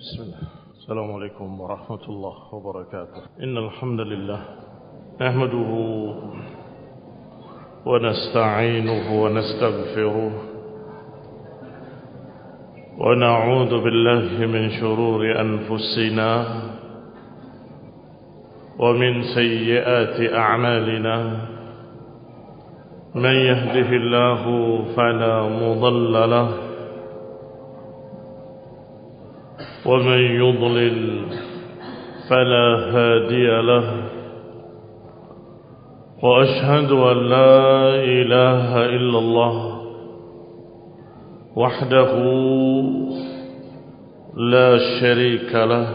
بسم الله. السلام عليكم ورحمة الله وبركاته. إن الحمد لله نحمده ونستعينه ونستغفره ونعوذ بالله من شرور أنفسنا ومن سيئات أعمالنا. من يهده الله فلا مضل له ومن يضلل فلا هادي له. وأشهد أن لا إله إلا الله وحده لا شريك له.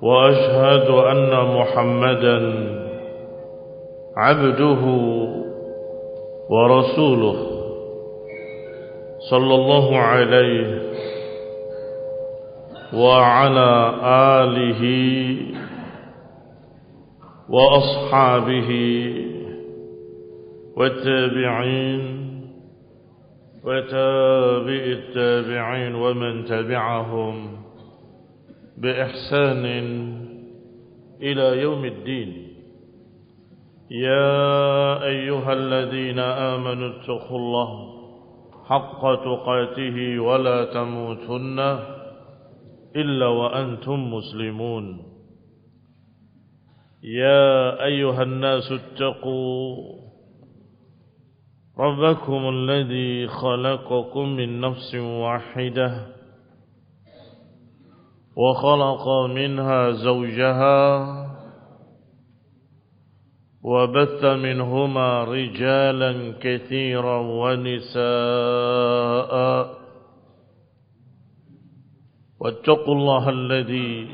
وأشهد أن محمدا عبده ورسوله صلى الله عليه وعلى آله وأصحابه والتابعين وتابع التابعين ومن تبعهم بإحسان إلى يوم الدين. يا أيها الذين آمنوا اتقوا الله حق تقاته ولا تموتن إلا وأنتم مسلمون. يا أيها الناس اتقوا ربكم الذي خلقكم من نفس واحدة وخلق منها زوجها وبث منهما رجالا كثيرا ونساء. واتقوا الله الذي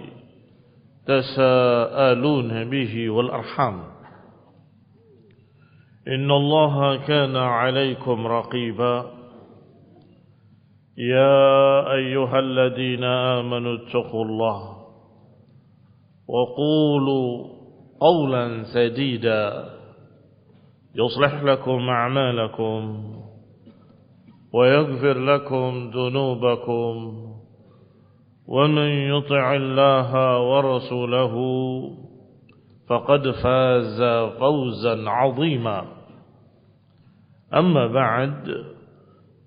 تساءلون به والأرحام إن الله كان عليكم رقيبا. يا أيها الذين آمنوا اتقوا الله وقولوا قولا سديدا يصلح لكم أعمالكم ويغفر لكم ذنوبكم. ومن يطع الله ورسوله فقد فاز فوزا عظيما. أما بعد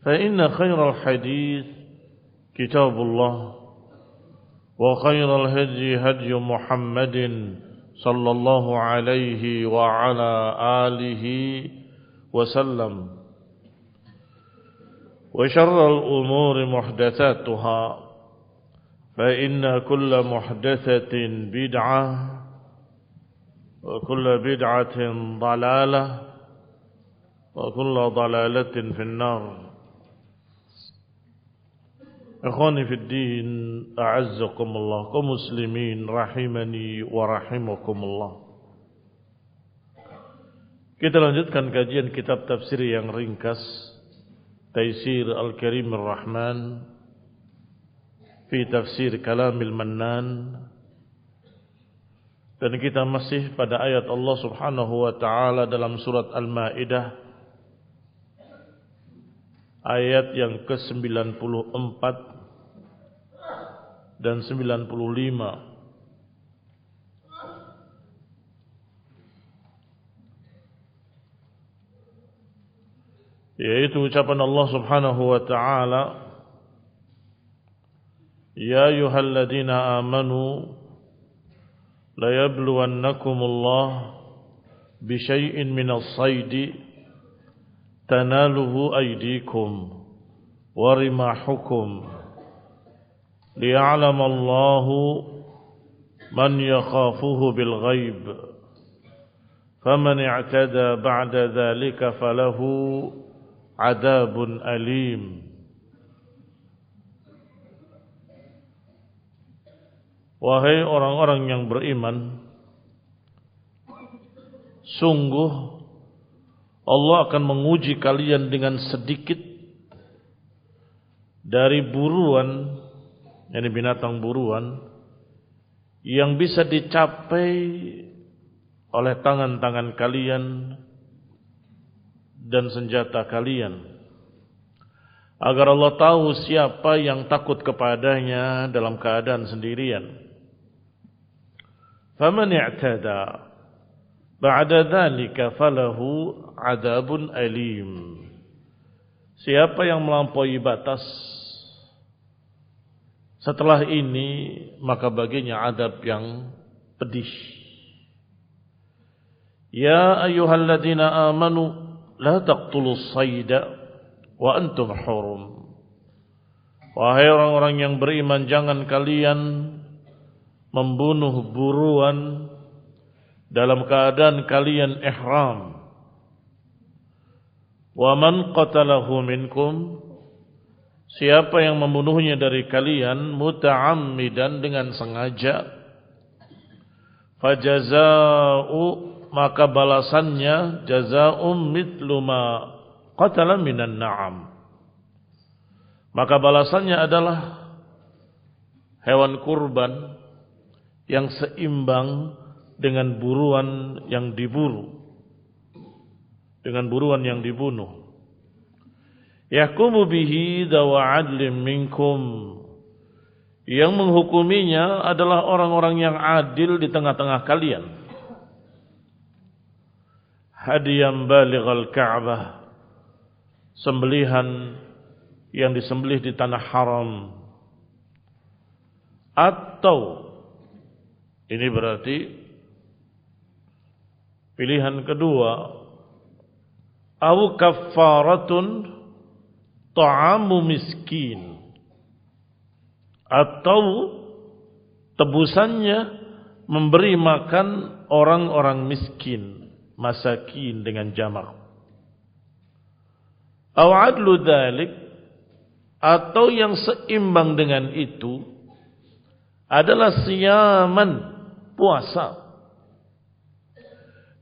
فإن خير الحديث كتاب الله وخير الهدي هدي محمد صلى الله عليه وعلى آله وسلم. وشر الأمور محدثاتها فإن كل محدثة بدعة وكل بدعة ضلالة وكل ضلالة في النار. إخواني في الدين أعزكم الله كمسلمين rahimani wa rahimakumullah. Kita lanjutkan kajian kitab tafsir yang ringkas Taisir Al-Karim Ar-Rahman fi tafsir Kalamil Mannan, dan kita masih pada ayat Allah Subhanahu wa taala dalam surat Al-Maidah ayat yang ke-94 dan 95, yaitu ucapan Allah Subhanahu wa taala, Ya ayyuhalladzina amanu la yabluwannakumullah bisyai'in minas saydi tanaluhu aydikum wa rimahukum liya'lamallahu man yakhafuhu bil ghaib faman i'tada ba'da dhalika falahu adabun alim. Wahai orang-orang yang beriman, sungguh Allah akan menguji kalian dengan sedikit dari buruan, yakni binatang buruan, yang bisa dicapai oleh tangan-tangan kalian dan senjata kalian. agar Allah tahu siapa yang takut kepadanya dalam keadaan sendirian. Faman i'tada ba'da dzalika falahu 'adzabun alim. Siapa yang melampaui batas setelah ini, maka baginya azab yang pedih. Ya ayyuhalladzina amanu la taqtulus sayda wa antum hurum. Wahai orang-orang yang beriman, jangan kalian membunuh buruan dalam keadaan kalian ihram. Wa man qatalahu minkum, siapa yang membunuhnya dari kalian muta'ammidan dengan sengaja, fajaza'u, maka balasannya jaza'um mithlu ma qatala minan na'am, maka balasannya adalah hewan kurban yang seimbang dengan buruan yang diburu, dengan buruan yang dibunuh. Yahkumu bihi dawa adlim minkum, yang menghukuminya adalah orang-orang yang adil di tengah-tengah kalian. Hadiyan balighal Ka'bah, sembelihan yang disembelih di tanah haram. Atau ini berarti pilihan kedua, au kaffaratun ta'amu miskin, atau tebusannya memberi makan orang-orang miskin, masakin dengan jamak. Aw adlu dzalik, atau yang seimbang dengan itu adalah siyaman, puasa.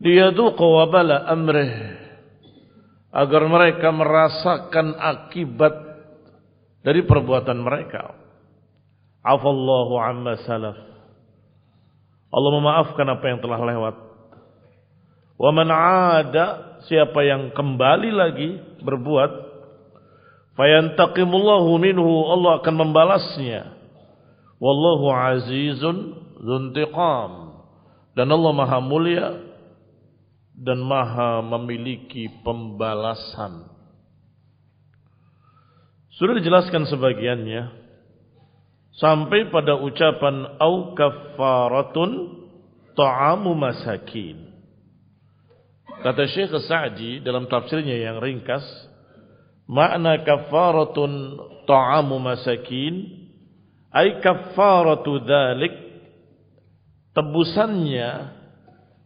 Liyadhuqa wabala amrih, agar mereka merasakan akibat dari perbuatan mereka. Afallahu amma salaf, Allah memaafkan apa yang telah lewat. Wa man 'ada, siapa yang kembali lagi berbuat, fayantaqimullahu minhu, Allah akan membalasnya. Wallahu azizun dzuntiqam, dan Allah Maha mulia dan Maha memiliki pembalasan. Sudah dijelaskan sebagiannya sampai pada ucapan au kaffaratun ta'amu masakin. Kata Syekh Sa'di dalam tafsirnya yang ringkas, makna kaffaratun ta'amu masakin ay kaffaratu dzalik, tebusannya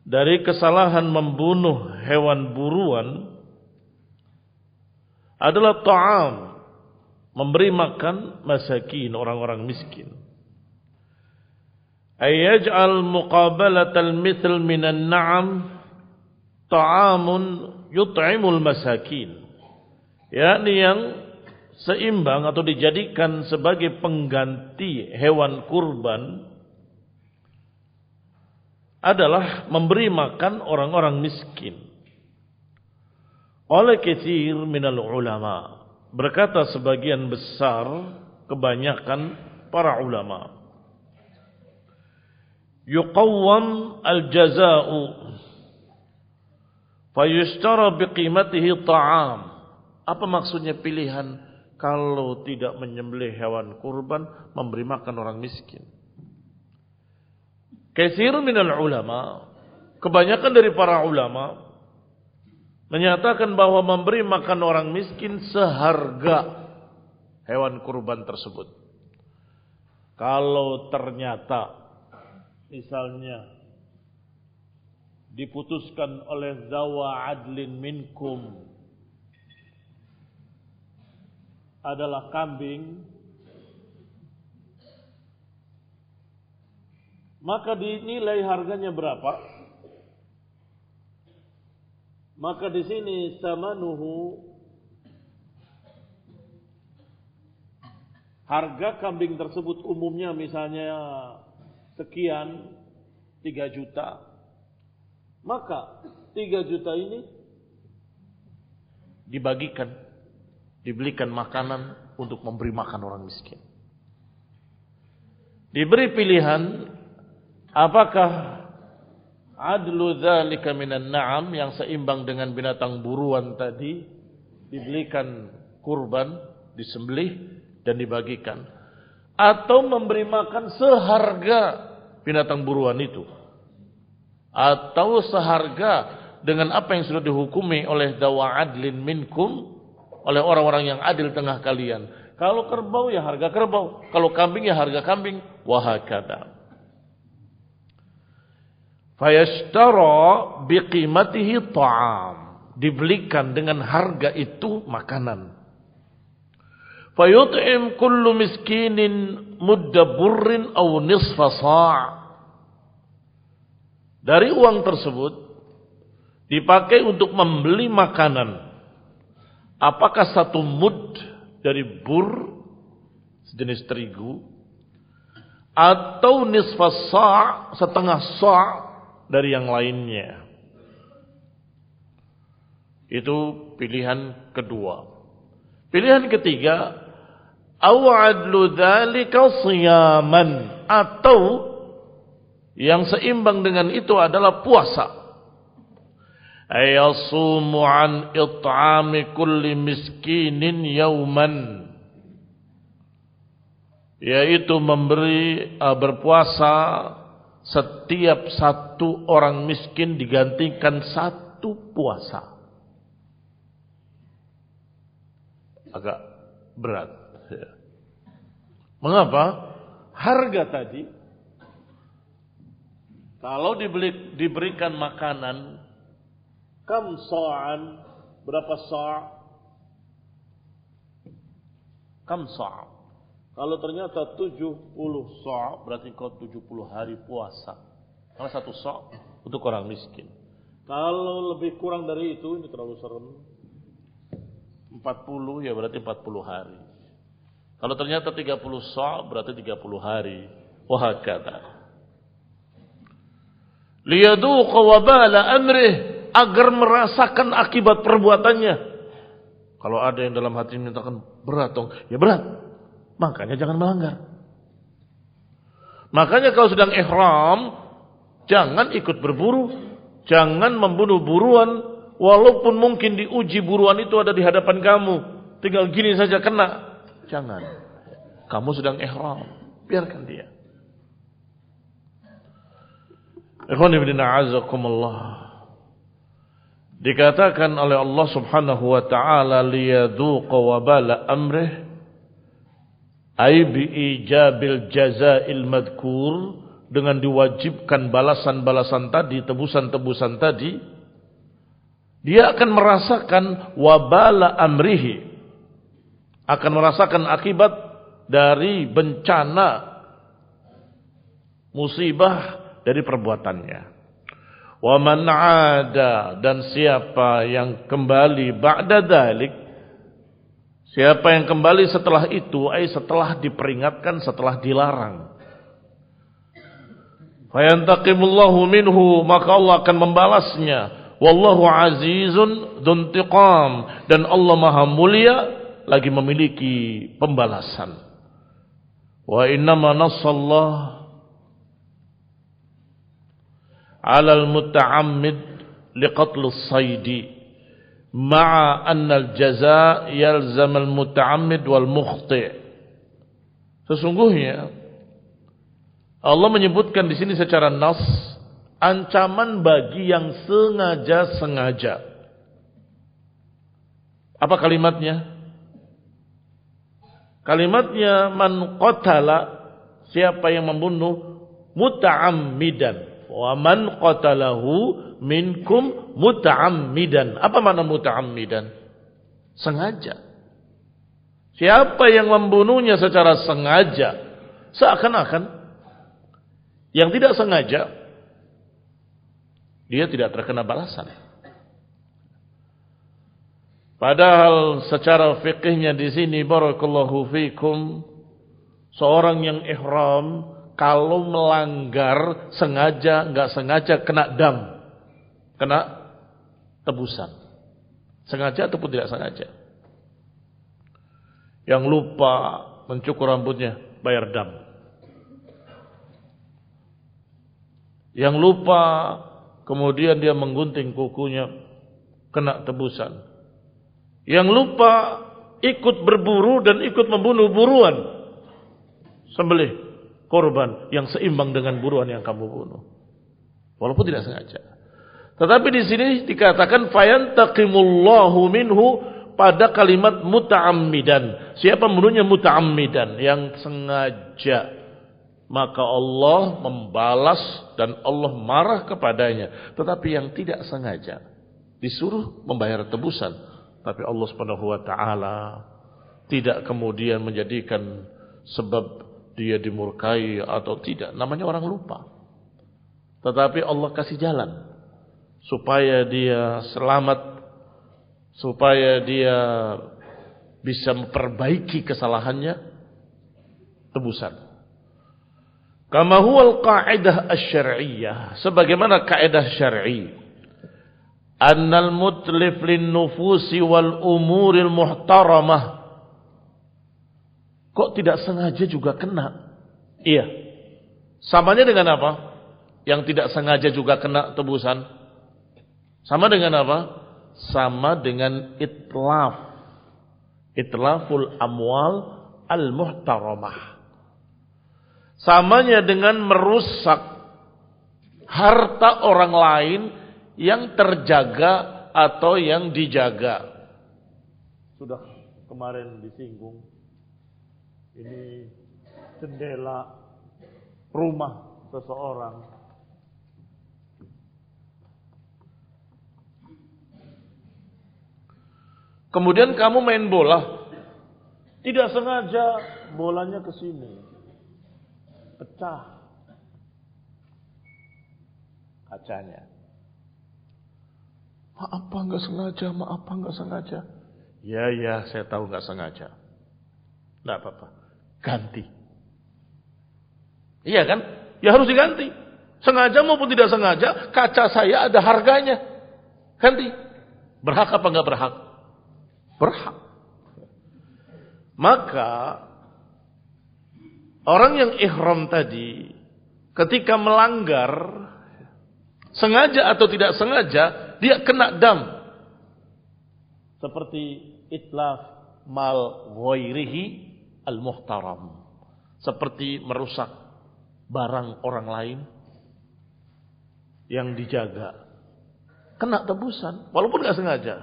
dari kesalahan membunuh hewan buruan adalah ta'am, memberi makan masakin, orang-orang miskin. Ayyaj'al muqabalatal mithl minan na'am ta'amun yut'imul masakin, yakni yang seimbang atau dijadikan sebagai pengganti hewan kurban adalah memberi makan orang-orang miskin. Oleh katsir minal ulama, berkata sebagian besar, kebanyakan para ulama, yuqawwam al-jaza'u fayushtara biqimatihi ta'am. Apa maksudnya pilihan kalau tidak menyembelih hewan kurban, memberi makan orang miskin? Katsirun minal ulama, kebanyakan dari para ulama menyatakan bahwa memberi makan orang miskin seharga hewan kurban tersebut. Kalau ternyata misalnya diputuskan oleh zawa adlin minkum adalah kambing, maka dinilai harganya berapa? Maka di sini samanuhu, harga kambing tersebut umumnya misalnya sekian, 3 juta. Maka 3 juta ini dibagikan, dibelikan makanan untuk memberi makan orang miskin. Diberi pilihan, apakah adlu dzalika minan na'am, yang seimbang dengan binatang buruan tadi, dibelikan kurban, disembelih dan dibagikan, atau memberi makan seharga binatang buruan itu, atau seharga dengan apa yang sudah dihukumi oleh dawa adlin minkum, oleh orang-orang yang adil tengah kalian. Kalau kerbau ya harga kerbau, kalau kambing ya harga kambing, wahakada. Fayashtara biqimatihi ta'am, dibelikan dengan harga itu makanan. Fayut'im kullu miskinin mudda burrin aw nisfa sa'. Dari uang tersebut dipakai untuk membeli makanan. Apakah satu mud dari bur, sejenis terigu, atau nisfa sa', setengah sa' dari yang lainnya. Itu pilihan kedua. Pilihan ketiga, aw adlu dzalika siyaman, atau yang seimbang dengan itu adalah puasa. Ayasumu an it'ami kulli miskinin yauman, yaitu berpuasa setiap satu orang miskin digantikan satu puasa. Agak berat. Mengapa? Harga tadi, kalau diberikan makanan, kam sa'an, berapa sa'? Kam sa'? Kalau ternyata 70 sa', berarti kau 70 hari puasa. Karena satu sa' untuk orang miskin. Kalau lebih kurang dari itu, ini terlalu serem, 40 ya berarti 40 hari. Kalau ternyata 30 sa' berarti 30 hari. Wahakadha. Liyaduqa wabala amrih, agar merasakan akibat perbuatannya. Kalau ada yang dalam hati menyatakan berat dong, ya berat. Makanya jangan melanggar. Makanya kalau sedang ihram, jangan ikut berburu, jangan membunuh buruan, walaupun mungkin diuji buruan itu ada di hadapan kamu, tinggal gini saja kena. Jangan. Kamu sedang ihram, biarkan dia. Ikhwan ibn a'azakumullah. Dikatakan oleh Allah Subhanahu wa taala liyadhuqa wabala amrih, ay bi ijabil jazaa'il madhkur, dengan diwajibkan balasan-balasan tadi, tebusan-tebusan tadi, dia akan merasakan wabala amrihi, akan merasakan akibat dari bencana musibah dari perbuatannya. Wa man 'ada, dan siapa yang kembali ba'da dzalik, siapa yang kembali setelah itu, setelah diperingatkan, setelah dilarang, fayantaqimullahu minhu, maka Allah akan membalasnya. Wallahu azizun dzuntiqam, dan Allah Maha Mulia lagi memiliki pembalasan. Wa innama nassallahu 'alal muta'ammid liqatl as-sayd ma'a anna al-jazaa yalzam al-muta'ammid wal mukhti'. Sesungguhnya Allah menyebutkan di sini secara nas ancaman bagi yang sengaja-sengaja. Apa kalimatnya? Kalimatnya man qatala, siapa yang membunuh muta'ammidan, wa man qatalahu minkum muta'ammidan. Apa makna muta'ammidan? Sengaja. Siapa yang membunuhnya secara sengaja, seakan-akan yang tidak sengaja dia tidak terkena balasan. Padahal secara fikihnya di sini barakallahu fikum, seorang yang ihram kalau melanggar sengaja enggak sengaja kena dam, kena tebusan. Sengaja ataupun tidak sengaja. Yang lupa mencukur rambutnya, bayar dam. Yang lupa kemudian dia menggunting kukunya, kena tebusan. Yang lupa ikut berburu dan ikut membunuh buruan, sembelih korban yang seimbang dengan buruan yang kamu bunuh, walaupun tidak sengaja. Tetapi di sini dikatakan fayantaqimullahu minhu pada kalimat muta'ammidan. Siapa membunuhnya muta'ammidan, yang sengaja, maka Allah membalas dan Allah marah kepadanya. Tetapi yang tidak sengaja disuruh membayar tebusan, tapi Allah Subhanahu wa taala tidak kemudian menjadikan sebab dia dimurkai atau tidak. Namanya orang lupa. Tetapi Allah kasih jalan supaya dia selamat, supaya dia bisa memperbaiki kesalahannya, tebusan. Kama huwal qa'idah asy-syar'iyyah, sebagaimana kaidah syar'i, annal mutlif lin nufusi wal umuril muhtaramah. Kok tidak sengaja juga kena? Iya. Samanya dengan apa? Yang tidak sengaja juga kena tebusan. Sama dengan apa? Sama dengan itlaf. Itlaful amwal al-muhtaramah. Samanya dengan merusak harta orang lain yang terjaga atau yang dijaga. Sudah kemarin disinggung. Ini jendela rumah seseorang. Kemudian kamu main bola, tidak sengaja bolanya ke sini, pecah kacanya. Maaf Pak, nggak sengaja. Maaf Pak, nggak sengaja. Ya, saya tahu nggak sengaja. Nggak apa-apa, ganti. Iya kan? Ya harus diganti. Sengaja maupun tidak sengaja, kaca saya ada harganya. Ganti. Berhak apa nggak berhak? Berhak. Maka orang yang ihram tadi ketika melanggar, sengaja atau tidak sengaja, dia kena dam. Seperti itlaf mal ghairihi al-muhtaram. Seperti merusak barang orang lain yang dijaga. Kena tebusan walaupun enggak sengaja.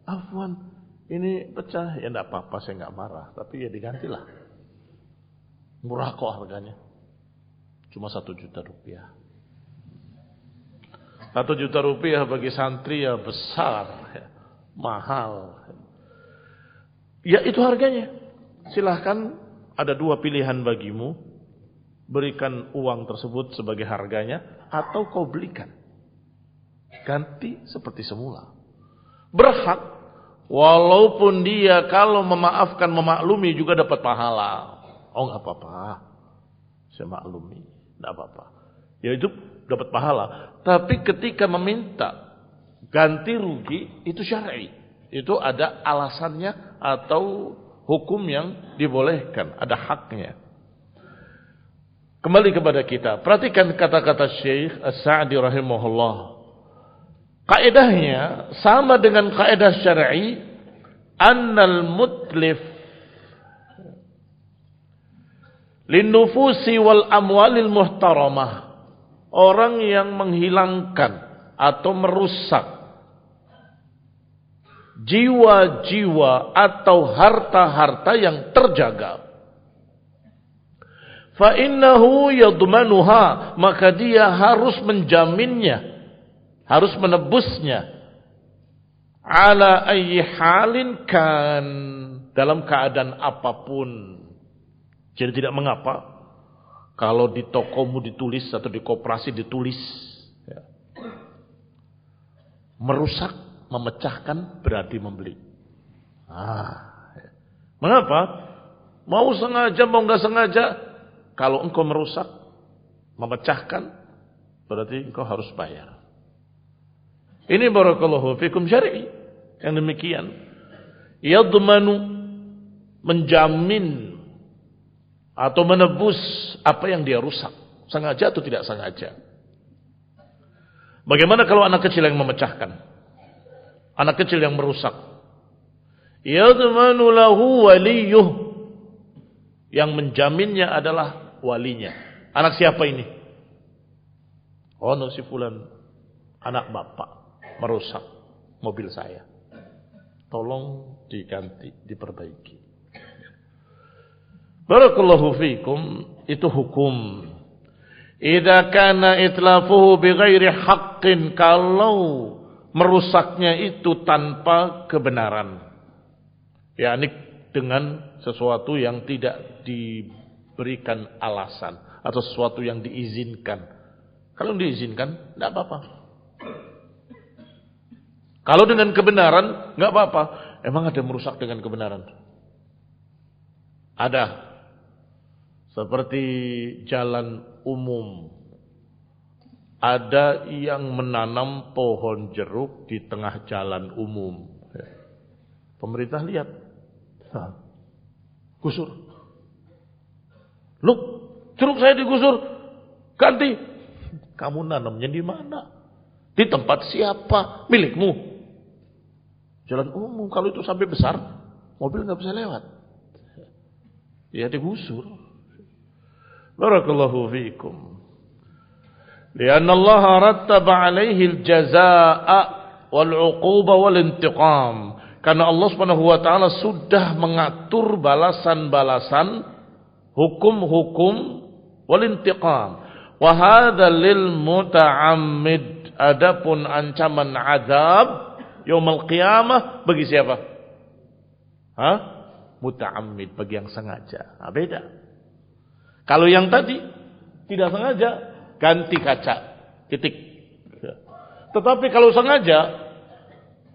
Afwan, ini pecah, ya enggak apa-apa, saya enggak marah, tapi ya digantilah. Murah kok harganya. Cuma 1 juta rupiah. 1 juta rupiah bagi santri ya besar, ya, mahal. Ya itu harganya. Silahkan, ada 2 pilihan bagimu. Berikan uang tersebut sebagai harganya, atau kau belikan. Ganti seperti semula. Berhak. Walaupun dia kalau memaafkan, memaklumi juga dapat pahala. Oh enggak apa-apa, saya maklumi, enggak apa-apa. Ya itu dapat pahala. Tapi ketika meminta ganti rugi, itu syar'i. Itu ada alasannya atau hukum yang dibolehkan, ada haknya. Kembali kepada kita, perhatikan kata-kata Syekh As-Sa'di rahimahullah. Kaedahnya sama dengan kaedah syar'i, annal mutlif linnufusi wal amwalil muhtaramah. Orang yang menghilangkan atau merusak jiwa-jiwa atau harta-harta yang terjaga. Fa innahu yadmanuha, maka dia harus menjaminnya, harus menebusnya. Ala ayyi halin kan, dalam keadaan apapun. Jadi tidak mengapa kalau di tokomu ditulis atau di koperasi ditulis, ya, merusak, memecahkan berarti membeli. Ya. Mengapa? Mau sengaja mau nggak sengaja, kalau engkau merusak, memecahkan, berarti engkau harus bayar. Ini barakallahu fikum syar'i yang demikian. Yadmanu, menjamin atau menebus apa yang dia rusak, sengaja atau tidak sengaja. Bagaimana kalau anak kecil yang memecahkan? Anak kecil yang merusak. Yadmanu lahu waliyuh. Yang menjaminnya adalah walinya. Anak siapa ini? Oh, si fulan, anak bapak merusak mobil saya. Tolong diganti, diperbaiki. Barakallahu fikum, itu hukum. Idza kana itlafuhu bighairi haqqin, kalau merusaknya itu tanpa kebenaran. Yakni dengan sesuatu yang tidak diberikan alasan atau sesuatu yang diizinkan. Kalau diizinkan, tidak apa-apa. Kalau dengan kebenaran, nggak apa-apa. Emang ada merusak dengan kebenaran? Ada. Seperti jalan umum. Ada yang menanam pohon jeruk di tengah jalan umum. Pemerintah lihat. Gusur. Loh, jeruk saya digusur. Ganti. Kamu nanamnya di mana? Di tempat siapa? Milikmu. Jalan umum, kalau itu sampai besar, mobil nggak bisa lewat. Ya digusur. Barakallahu fiikum. Lianna Allah rattaba alaihi al-jazaa'a wal-'uquba wal-intiqam. Karena Allah Subhanahu wa taala sudah mengatur balasan-balasan, hukum-hukum wal-intiqam. Wa hadza lil muta'ammid. Adapun ancaman azab yaumul qiyamah bagi siapa? Muta'ammid, bagi yang sengaja. Beda. Kalau yang tadi tidak sengaja, ganti kaca, titik. Tetapi kalau sengaja,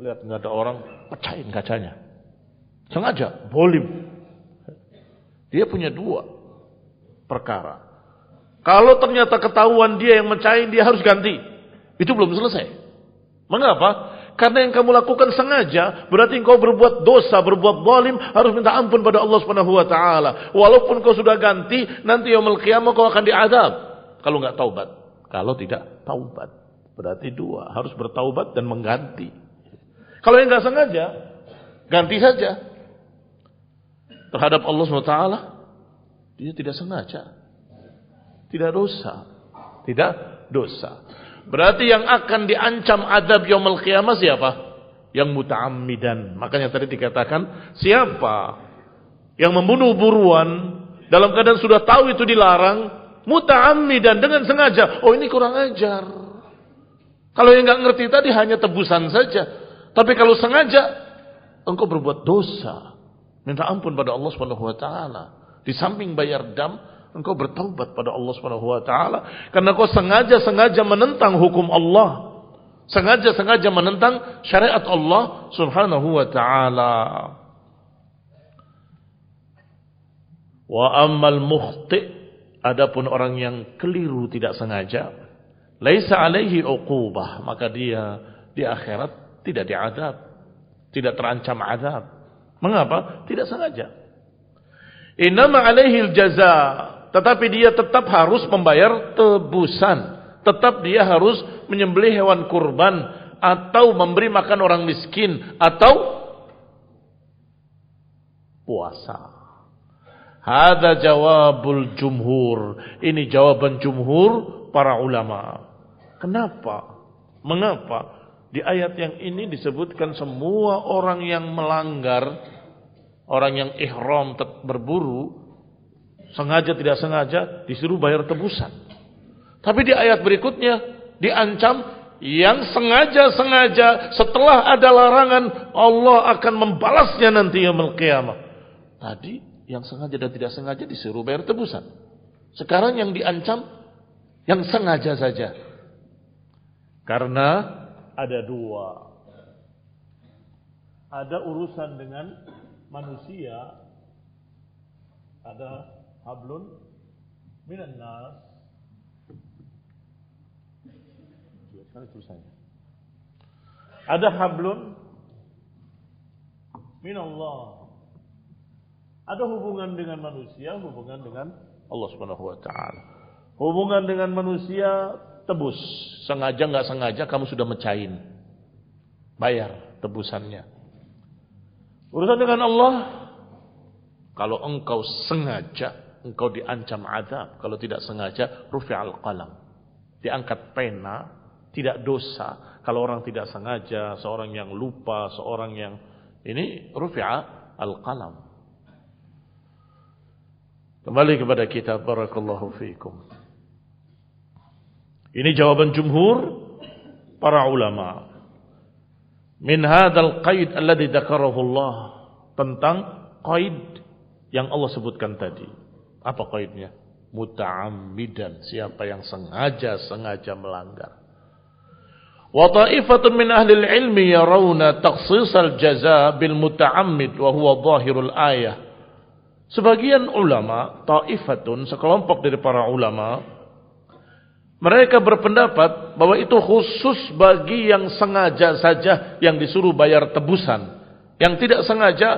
lihat nggak ada orang, pecahin kacanya. Sengaja, bolim. Dia punya dua perkara. Kalau ternyata ketahuan dia yang mecahin, dia harus ganti. Itu belum selesai. Mengapa? Karena yang kamu lakukan sengaja, berarti engkau berbuat dosa, berbuat zalim, harus minta ampun pada Allah Subhanahu wa taala. Walaupun kau sudah ganti, nanti yaumul qiyamah kau akan diazab kalau enggak taubat. Kalau tidak taubat, berarti dua, harus bertaubat dan mengganti. Kalau yang enggak sengaja, ganti saja. Terhadap Allah Subhanahu wa taala, dia tidak sengaja. Tidak dosa. Tidak dosa. Berarti yang akan diancam azab yaumul qiyamah siapa? Yang muta'ammidan. Makanya tadi dikatakan, siapa yang membunuh buruan dalam keadaan sudah tahu itu dilarang, muta'ammidan, dengan sengaja. Oh, ini kurang ajar. Kalau yang enggak ngerti tadi hanya tebusan saja. Tapi kalau sengaja, engkau berbuat dosa. Minta ampun pada Allah Subhanahu wa taala. Di samping bayar dam, engkau bertaubat pada Allah Subhanahu wa taala karena kau sengaja menentang hukum Allah. Sengaja menentang syariat Allah Subhanahu wa taala. Wa ammal mukhti, adapun orang yang keliru tidak sengaja, laisa alaihi uqubah, maka dia di akhirat tidak diazab, tidak terancam azab. Mengapa? Tidak sengaja. Innama alaihi al-jazaa, tetapi dia tetap harus membayar tebusan. Tetap dia harus menyembelih hewan kurban, atau memberi makan orang miskin, atau puasa. Hada jawabul jumhur. Ini jawaban jumhur para ulama. Kenapa? Mengapa? Di ayat yang ini disebutkan semua orang yang melanggar, orang yang ihram berburu, sengaja tidak sengaja disuruh bayar tebusan. Tapi di ayat berikutnya diancam yang sengaja setelah ada larangan, Allah akan membalasnya nanti yaumul qiyamah. Tadi yang sengaja dan tidak sengaja disuruh bayar tebusan. Sekarang yang diancam yang sengaja saja. Karena ada dua. Ada urusan dengan manusia, ada hablun minan nas. Sekali tulisannya. Ada hablun minallah Ada hubungan dengan manusia, hubungan dengan Allah Subhanahu wa taala. Hubungan dengan manusia tebus, sengaja nggak sengaja kamu sudah mecahin. Bayar tebusannya. Urusan dengan Allah, kalau engkau sengaja, engkau diancam azab. Kalau tidak sengaja, rufi'al qalam. Diangkat pena, tidak dosa. Kalau orang tidak sengaja, seorang yang lupa, seorang yang ini rufi'al qalam. Kembali kepada kitab, barakallahu fiikum. Ini jawaban jumhur para ulama. Min hadzal qaid alladhi dzakarahu Allah, tentang qaid yang Allah sebutkan tadi. Apa qaidnya? Muta'ammidan, siapa yang sengaja melanggar. Wa ta'ifatun min ahli al-ilmi yarawna takhsis al-jazaa bil muta'ammid wa huwa dhahirul ayah. Sebagian ulama, ta'ifatun, sekelompok dari para ulama, mereka berpendapat bahwa itu khusus bagi yang sengaja saja yang disuruh bayar tebusan. Yang tidak sengaja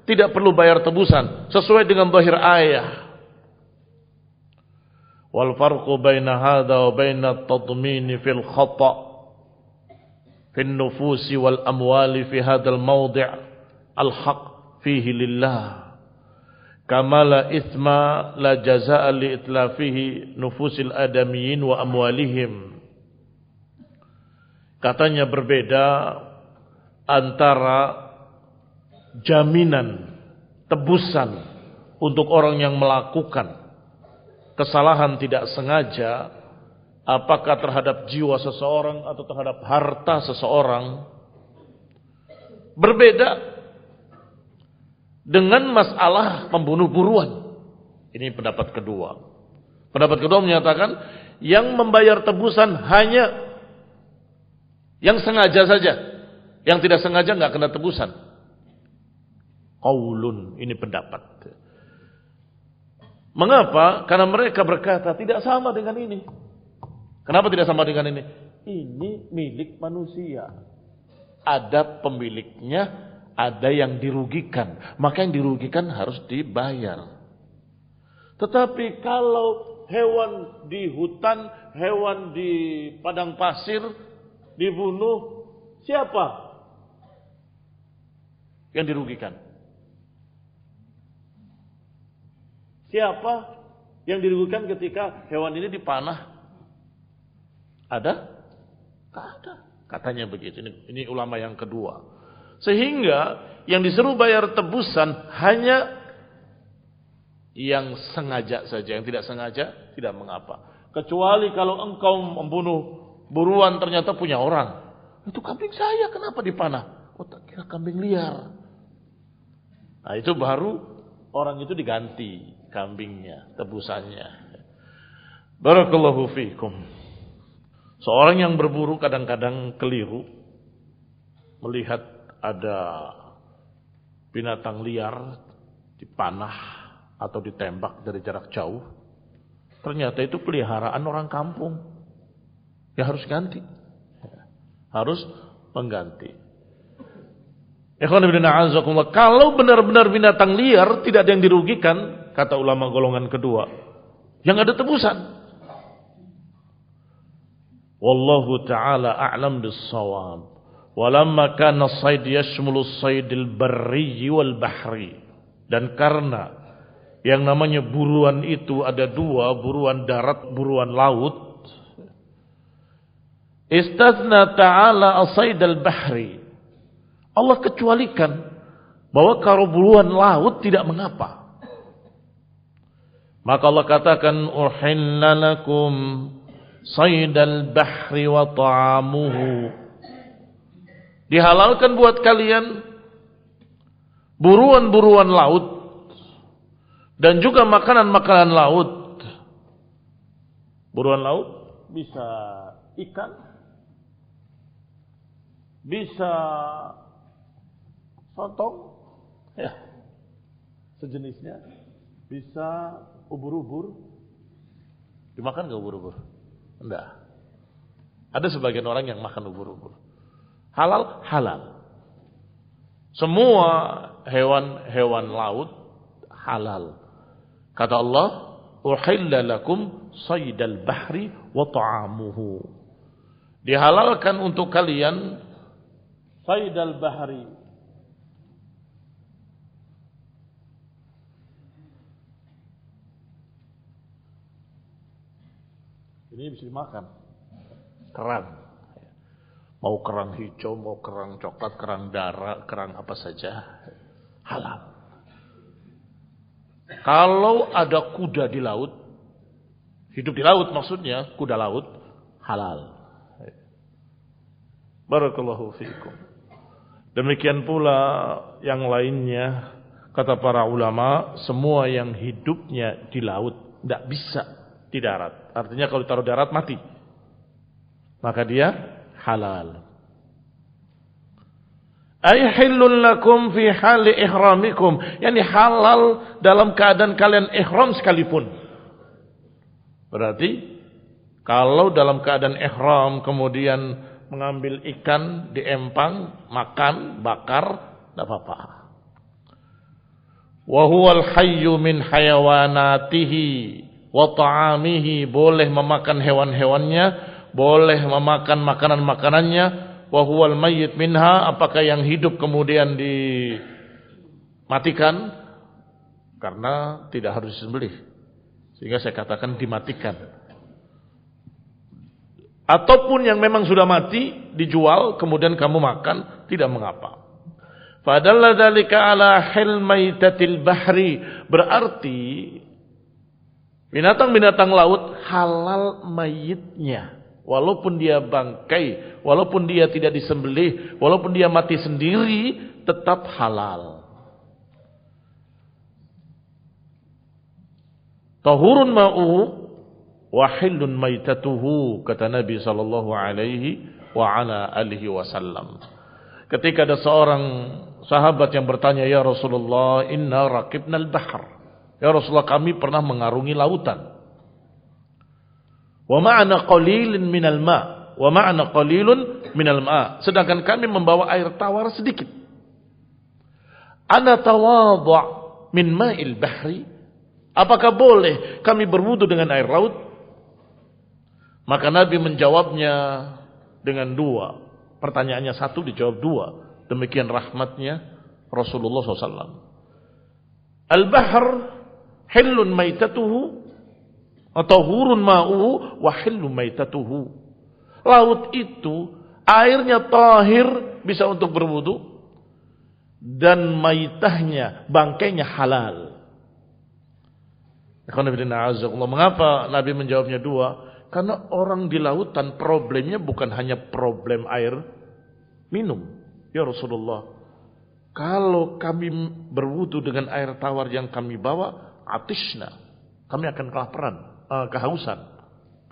tidak perlu bayar tebusan, sesuai dengan zahir ayah. Wal farqu baina hadza wa baina at-tadmin fil khata' fi an-nufus wal amwali fi hadzal mawdi' al-haq fihi lillah. Kama la ithma la jazaa'a li itlafihi nufusil adamiyyin wa amwalihim. Katanya berbeda antara jaminan tebusan untuk orang yang melakukan kesalahan tidak sengaja, apakah terhadap jiwa seseorang atau terhadap harta seseorang, berbeda dengan masalah pembunuh buruan. Ini pendapat kedua. Pendapat kedua menyatakan yang membayar tebusan hanya yang sengaja saja, yang tidak sengaja nggak kena tebusan. Qaulun, ini pendapat. Mengapa? Karena mereka berkata tidak sama dengan ini. Kenapa tidak sama dengan ini? Ini milik manusia. Ada pemiliknya, ada yang dirugikan. Maka yang dirugikan harus dibayar. Tetapi kalau hewan di hutan, hewan di padang pasir dibunuh, siapa yang dirugikan? Siapa yang dirugikan ketika hewan ini dipanah? Ada? Tak ada. Katanya begitu. Ini ulama yang kedua. Sehingga yang disuruh bayar tebusan hanya yang sengaja saja. Yang tidak sengaja tidak mengapa. Kecuali kalau engkau membunuh buruan ternyata punya orang. Itu kambing saya, kenapa dipanah? Oh, tak kira kambing liar. Nah, itu baru orang itu diganti kambingnya, tebusannya. Barakallahu fiikum. Seorang yang berburu kadang-kadang keliru melihat ada binatang liar dipanah atau ditembak dari jarak jauh. Ternyata itu peliharaan orang kampung. Ya harus ganti. Harus mengganti. Kalau benar-benar binatang liar tidak ada yang dirugikan, kata ulama golongan kedua, yang ada tebusan. Wallahu ta'ala a'lam bis-shawab. Walamma kana as-sayd yashmulu as-saydil barri wal bahri. Dan karena yang namanya buruan itu ada dua, buruan darat, buruan laut. Istathna ta'ala as-saydal bahri. Allah kecualikan bahwa kalau buruan laut tidak mengapa. Maka Allah katakan uhilla lakum saydal bahri wa ta'amuhu. Dihalalkan buat kalian buruan-buruan laut dan juga makanan-makanan laut. Buruan laut bisa ikan, bisa sotong, ya, sejenisnya, bisa ubur-ubur. Dimakan nggak ubur-ubur? Enggak. Ada sebagian orang yang makan ubur-ubur. Halal. Semua hewan-hewan laut halal. Kata Allah, uhilla lakum saydal bahri wa ta'amuhu. Dihalalkan untuk kalian saydal bahri. Ini bisa dimakan. Kerang. Mau kerang hijau, mau kerang coklat, kerang darah, kerang apa saja. Halal. Kalau ada kuda di laut, hidup di laut maksudnya, kuda laut, halal. Barakallahu fiikum. Demikian pula yang lainnya, kata para ulama, semua yang hidupnya di laut, tidak bisa di darat. Artinya kalau ditaruh darat mati. Maka dia halal. Ay hillun lakum fi hali ihramikum. Yani halal dalam keadaan kalian ihram sekalipun. Berarti kalau dalam keadaan ihram kemudian mengambil ikan di empang, makan, bakar, tidak apa-apa. Wa huwal hayyu min hayawanatihi wa ta'amihi, boleh memakan hewan-hewannya, boleh memakan makanan-makanannya. Wa huwal mayyit minha, apakah yang hidup kemudian dimatikan karena tidak harus disembelih, sehingga saya katakan dimatikan. Ataupun yang memang sudah mati dijual kemudian kamu makan, tidak mengapa. Fadalla dzalika ala hil maitatil bahri, berarti binatang-binatang laut halal mayitnya. Walaupun dia bangkai, walaupun dia tidak disembelih, walaupun dia mati sendiri, tetap halal. Tahurun ma'uhu wa hillun maitatuhu, kata Nabi sallallahu alaihi wa ala alihi wasallam. Ketika ada seorang sahabat yang bertanya, "Ya Rasulullah, inna raqibnal bahr." Ya Rasulullah, kami pernah mengarungi lautan. Wa ma'ana qalilun minal ma', wa ma'ana qalilun minal ma'. Sedangkan kami membawa air tawar sedikit. Ana tawadhu' min ma'il bahri. Apakah boleh kami berwudu dengan air laut? Maka Nabi menjawabnya dengan dua. Pertanyaannya satu, dijawab dua. Demikian rahmatnya Rasulullah SAW. Al-bahr hillun maitatuhu atau hurun ma'uhu wa hillu maitatuhu. Laut itu airnya tahir, bisa untuk berwudu, dan maitahnya, bangkainya halal. Mengapa Nabi menjawabnya dua? Karena orang di lautan problemnya bukan hanya problem air minum. Ya Rasulullah, kalau kami berwudu dengan air tawar yang kami bawa, atishna, kami akan kelaparan, kehausan,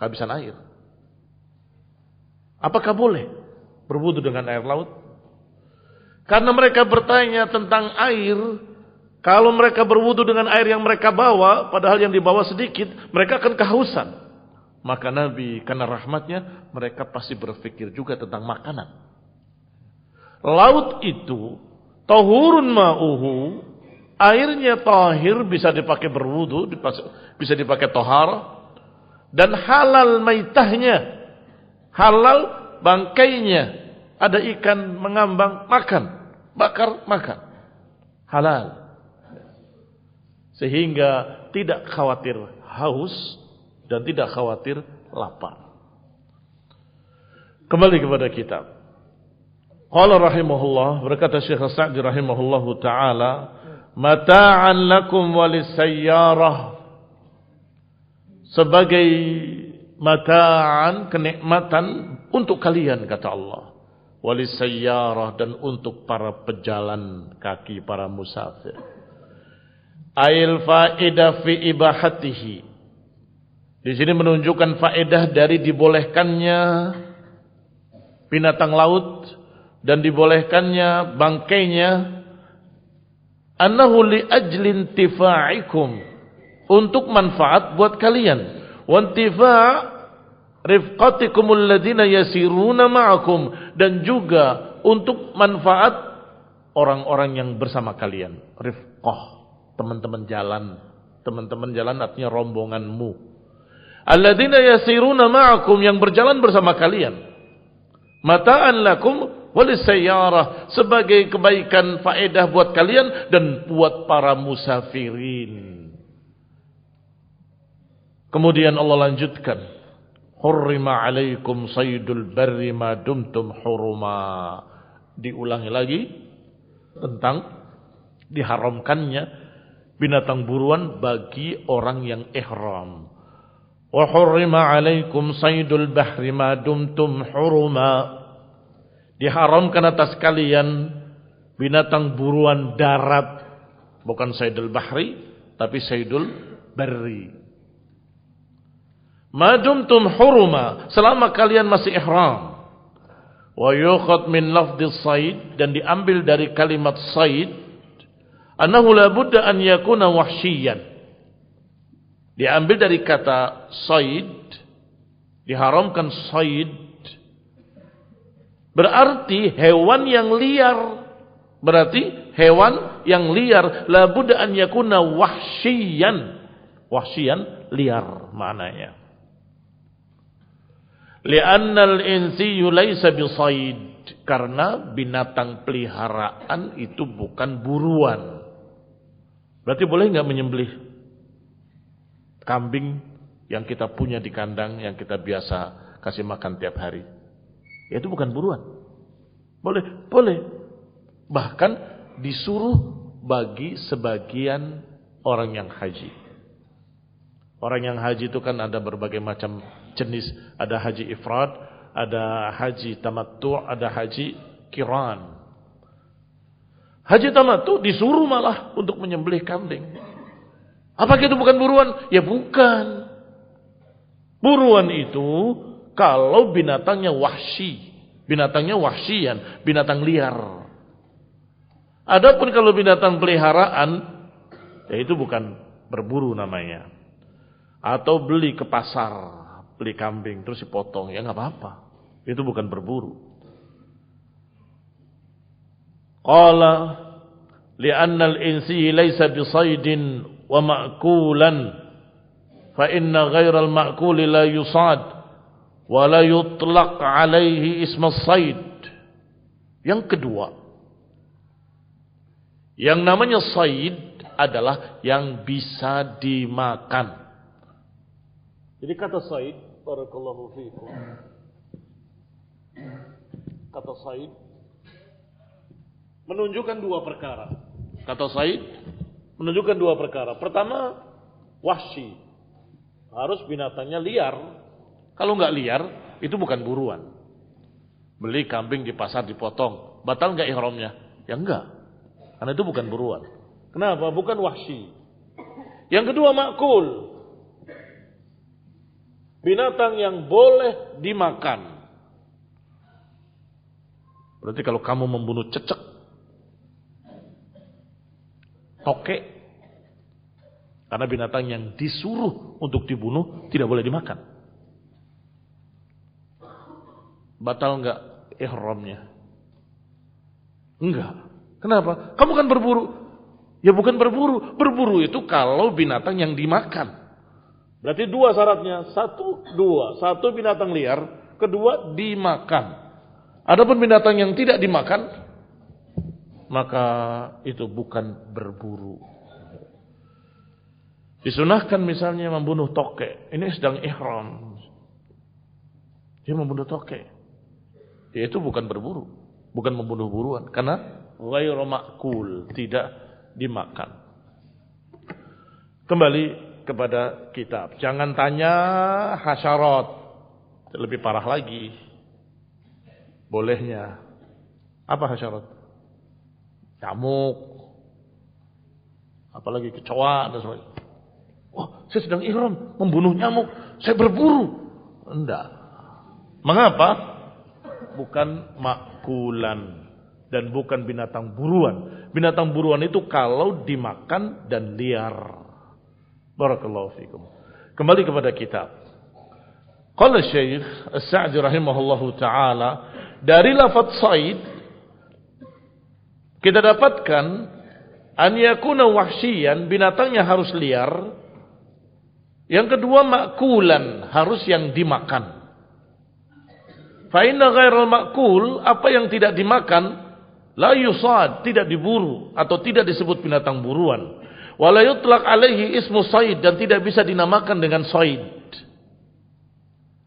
kehabisan air. Apakah boleh berwudu dengan air laut? Karena mereka bertanya tentang air. Kalau mereka berwudu dengan air yang mereka bawa, padahal yang dibawa sedikit, mereka akan kehausan. Maka Nabi, karena rahmatnya, mereka pasti berpikir juga tentang makanan. Laut itu tahurun ma'uhu, airnya tahir, bisa dipakai berwudu, bisa dipakai tahar, dan halal maitahnya, halal bangkainya. Ada ikan mengambang, makan, bakar, makan, halal. Sehingga tidak khawatir haus dan tidak khawatir lapar. Kembali kepada kitab. Qala rahimahullah, berkata Syekh Sa'di rahimahullahu taala, mata'an lakum walisayyarah, sebagai mata'an, kenikmatan untuk kalian, kata Allah, walisayyarah, dan untuk para pejalan kaki, para musafir. Ail faedah fi ibahatihi, di sini menunjukkan faedah dari dibolehkannya binatang laut dan dibolehkannya bangkainya. Annahu li ajlin tifaikum, untuk manfaat buat kalian. Wa intifa' rifqatikumul ladzina yasiruna ma'akum, dan juga untuk manfaat orang-orang yang bersama kalian. Rifqah, teman-teman jalan. Teman-teman jalan artinya rombonganmu. Alladzina yasiruna ma'akum, yang berjalan bersama kalian. Mata'an lakum walisayyarah, sebagai kebaikan faedah buat kalian dan buat para musafirin. Kemudian Allah lanjutkan, hurrima alaikum saydul barri ma dumtum huruma. Diulangi lagi tentang diharamkannya binatang buruan bagi orang yang ihram. Wa hurrima alaikum saydul bahri ma dumtum huruma. Diharamkan atas kalian binatang buruan darat, bukan saydul bahri tapi saydul barri. Ma dumtum huruma, selama kalian masih ihram. Wa yukhad min lafdhi sayd, dan diambil dari kalimat sayd, annahu la budda an yakuna wahsyiyan. Diambil dari kata sayd, diharamkan sayd berarti hewan yang liar. Berarti hewan yang liar, la budda an yakuna wahsyiyan. Wahsyiyan liar maknanya. Li'annal insiyyu laysa bisayd, karena binatang peliharaan itu bukan buruan. Berarti boleh enggak menyembelih kambing yang kita punya di kandang, yang kita biasa kasih makan tiap hari? Ya, itu bukan buruan. Boleh, boleh. Bahkan disuruh bagi sebagian orang yang haji. Orang yang haji itu kan ada berbagai macam jenis. Ada haji ifrad, ada haji tamattu', ada haji qiran. Haji tamattu' disuruh malah untuk menyembelih kambing. Apakah itu bukan buruan? Ya bukan. Buruan itu kalau binatangnya wahsy. Binatangnya wahsyian, binatang liar. Adapun kalau binatang peliharaan, ya itu bukan berburu namanya. Atau beli ke pasar, beli kambing terus dipotong, ya nggak apa-apa. Itu bukan berburu. Qala li'anna al-insi laysa bisaydin wa ma'kulan fa inna ghayra al-ma'kuli la yusad wa la yutlaq alaihi isma sayd. Yang kedua, yang namanya sayd adalah yang bisa dimakan. Jadi kata sayd, barakallahu fiikum, kata sayd menunjukkan dua perkara. Kata sayd menunjukkan dua perkara. Pertama, wahsy, harus binatangnya liar. Kalau nggak liar, itu bukan buruan. Beli kambing di pasar dipotong, batal nggak ihramnya? Ya enggak, karena itu bukan buruan. Kenapa? Bukan wahsy. Yang kedua, makul, binatang yang boleh dimakan. Berarti kalau kamu membunuh cecek, tokek, karena binatang yang disuruh untuk dibunuh tidak boleh dimakan. Batal enggak ihramnya? Enggak. Kenapa? Kamu kan berburu. Ya bukan berburu. Berburu itu kalau binatang yang dimakan. Berarti dua syaratnya. Satu binatang liar, kedua dimakan. Adapun binatang yang tidak dimakan, maka itu bukan berburu. Disunahkan misalnya membunuh tokek. Ini sedang ihram. Dia membunuh tokek. Itu bukan berburu, bukan membunuh buruan, karena ghairu ma'kul, tidak dimakan. Kembali kepada kitab. Jangan tanya hasyarat. Lebih parah lagi. Bolehnya. Apa hasyarat? Nyamuk. Apalagi kecoa dan sebagainya. Wah, saya sedang ihram, membunuh nyamuk. Saya berburu. Enggak. Mengapa? Bukan makulan. Dan bukan binatang buruan. Binatang buruan itu kalau dimakan dan liar. Barakallahu fikum. Kembali kepada kitab. Qala Syekh As-Sa'di rahimahullahu taala, dari lafaz sayd kita dapatkan An yakuna wahsyian, binatangnya harus liar. Yang kedua ma'kulan, harus yang dimakan. Fa inna ghairal ma'kul, apa yang tidak dimakan, la yusad, tidak diburu atau tidak disebut binatang buruan. Wa la yutlaq alaihi ismu sayd, dan tidak bisa dinamakan dengan sayd.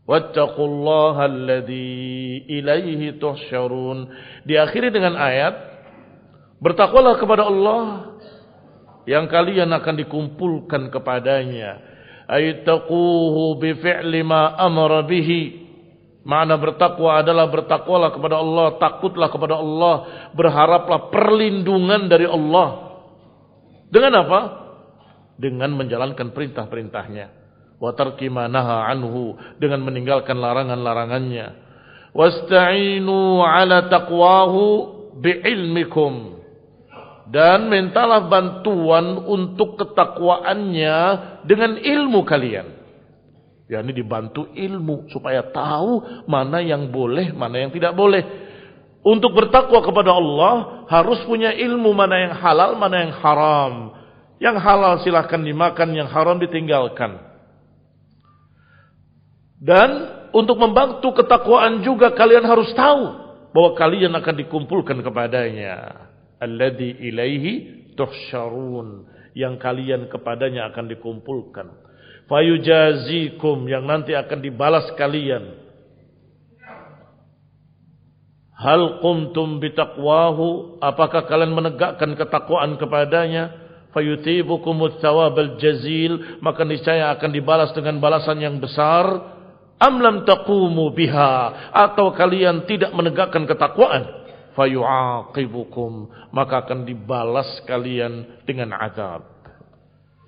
Wattaqullaha alladzi ilaihi tuhsyarun. Diakhiri dengan ayat, bertakwalah kepada Allah yang kalian akan dikumpulkan kepadanya. Aytaquhu bi fi'li ma amara bihi. Makna bertakwa adalah bertakwalah kepada Allah, takutlah kepada Allah, berharaplah perlindungan dari Allah. Dengan apa? Dengan menjalankan perintah-perintahnya. Wa tarki ma naha anhu, dengan meninggalkan larangan-larangannya. Wasta'inu ala taqwahu bi'ilmikum, dan mintalah bantuan untuk ketakwaannya dengan ilmu kalian. Ya, ini dibantu ilmu supaya tahu mana yang boleh, mana yang tidak boleh. Untuk bertakwa kepada Allah harus punya ilmu mana yang halal, mana yang haram. Yang halal silahkan dimakan, yang haram ditinggalkan. Dan untuk membantu ketakwaan juga kalian harus tahu bahwa kalian akan dikumpulkan kepadanya. Alladzi ilaihi tuhsyarun, yang kalian kepadanya akan dikumpulkan. Fayujazikum, yang nanti akan dibalas kalian. Hal qumtum bitaqwahu, apakah kalian menegakkan ketakwaan kepadanya? Fayutibukumut thawabal jazil, maka niscaya akan dibalas dengan balasan yang besar. Am lam taqumu biha, atau kalian tidak menegakkan ketakwaan? Fayu'aqibukum, maka akan dibalas kalian dengan azab.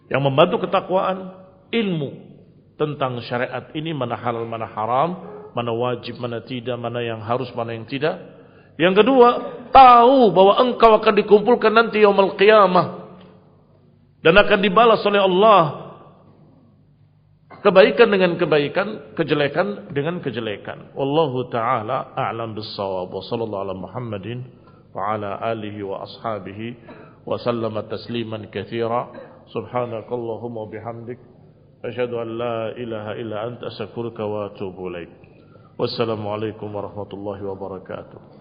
Yang membantu ketakwaan, ilmu tentang syariat ini, mana halal, mana haram, mana wajib, mana tidak, mana yang harus, mana yang tidak. Yang kedua, tahu bahwa engkau akan dikumpulkan nanti yaumul qiyamah dan akan dibalas oleh Allah, kebaikan dengan kebaikan, kejelekan dengan kejelekan. Wallahu ta'ala a'lam bis-shawab. Wa sallallahu ala Muhammadin wa ala alihi wa ashabihi wa sallama tasliman katsira. Subhanakallahumma bihamdik, asyhadu an la ilaha illa anta astaghfiruka wa atubu ilaik. Wassalamu alaikum warahmatullahi wabarakatuh.